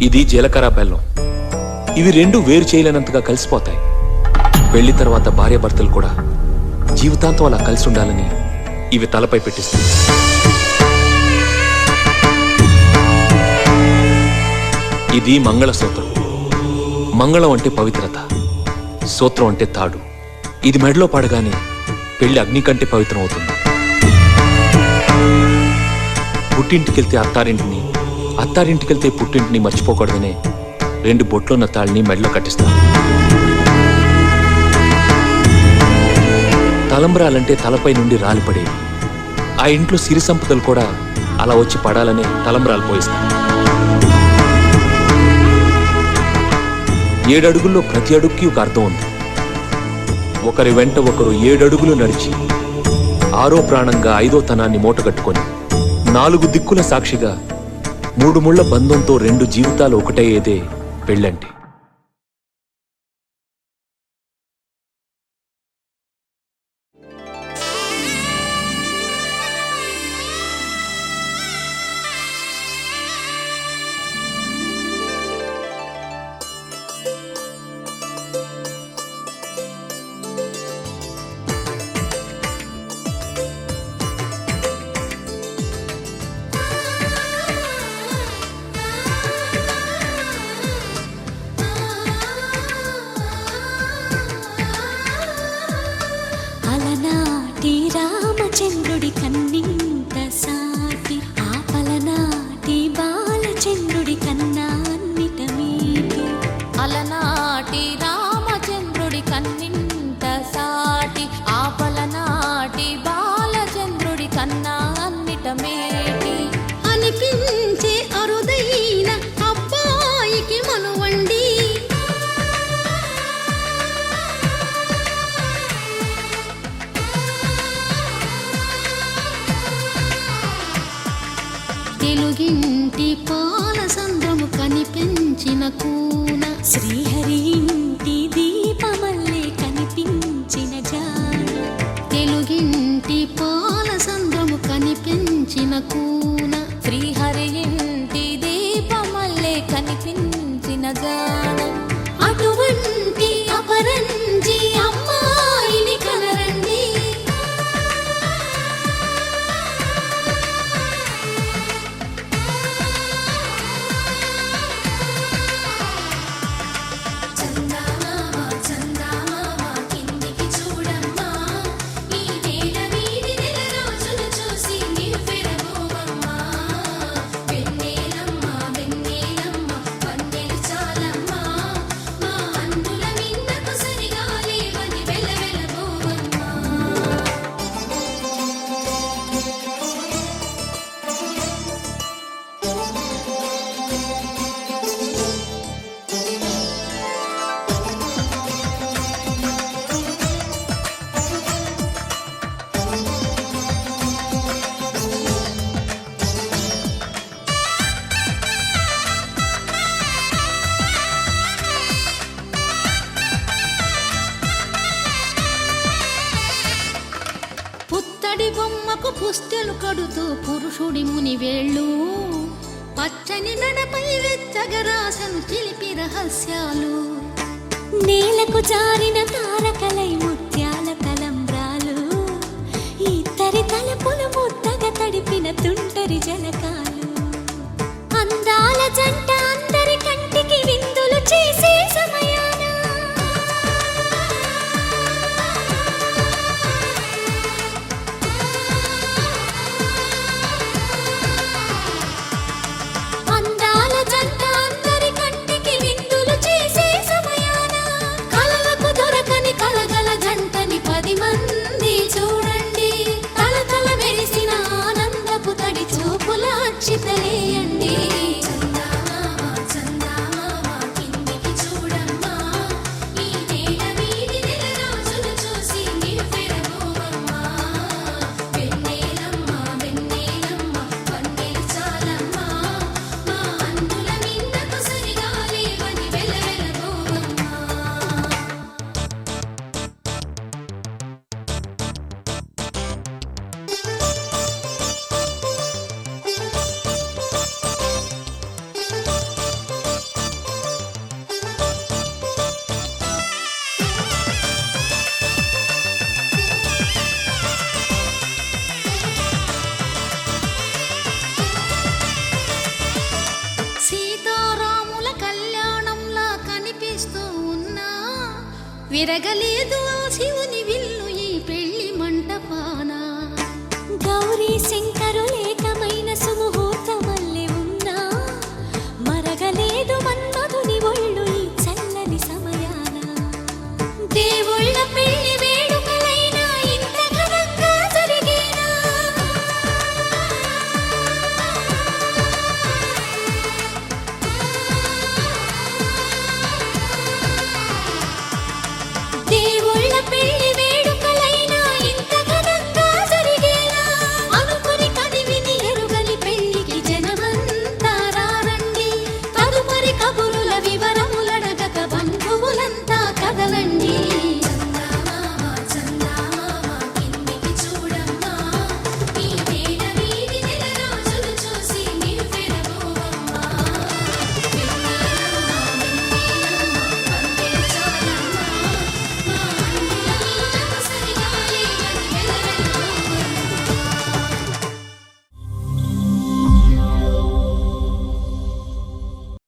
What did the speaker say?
ఇది జీలకర్ర బెల్లం. ఇవి రెండు వేరు చేయలేనంతగా కలిసిపోతాయి. పెళ్లి తర్వాత భార్యాభర్తలు కూడా జీవితాంతం అలా కలిసి ఉండాలని ఇవి తలపై పెట్టిస్తాయి. ఇది మంగళసూత్రం. మంగళం అంటే పవిత్రత, సూత్రం అంటే తాడు. ఇది మెడలో పడగానే పెళ్లి అగ్ని కంటే పవిత్రం అవుతుంది. పుట్టింటికెళ్తే అత్తారింటిని, అత్తారింటికెళ్తే పుట్టింటిని మర్చిపోకూడదనే 2 బొట్లున్న తాళిని మెడలో కట్టిస్తారు. తలంబ్రాలంటే తలపై నుండి రాలిపడేవి. ఆ ఇంట్లో సిరి సంపదలు కూడా అలా వచ్చి పడాలనే తలంబ్రాలు పోయిస్తారు. 7 అడుగుల్లో ప్రతి అడుగుకి ఒక అర్థం ఉంది. ఒకరి వెంట ఒకరు 7 అడుగులు నడిచి 6వ ప్రాణంగా 5వ తనాన్ని మూటగట్టుకొని 4 దిక్కుల సాక్షిగా 3 ముళ్ల బంధంతో 2 జీవితాలు ఒకటయ్యేదే పెళ్ళంటే. చంద్రుడి కన్నింత సాటి ఆపలనాటి బాలచంద్రుడి కన్నా అన్నిట మీటి. అలనాటి రామచంద్రుడి కన్నింత సాటి ఆపలనాటి బాలచంద్రుడి కన్నా అన్నిట మేటి అనిపించే అరుదైన అబ్బాయికి మనువండి. తెలుగింటి పాల సంద్రము కనిపించిన కూన, శ్రీహరి ఇంటి దీపమల్లే కనిపించిన జాన. తెలుగింటి పాల సంద్రము కనిపించిన కూన, శ్రీహరి ఇంటి దీపమల్లే కనిపించిన జాన. అటువంటి అపరంజి అమ్మాయిని కనరండి. పుత్తడి బొమ్మకు పుస్తెలు కడుతూ పురుషుడి ముని వేళ్ళు, పచ్చని నడపై వెచ్చగరాసను చిలిపి రహస్యాలు. నేలకు జారిన తారకలై ముత్యాల తలంబ్రాలు, ఇద్దరి తలపులు ముద్దగా తడిపిన తుంటరి జలకాలు. అందాల జంట అందరి కంటికి విందులు చేసే సమయాన మంది చూడండి, తల తల మెరిసిన ఆనందపు తడి చూపులా విరగలేదు ఆ శివుని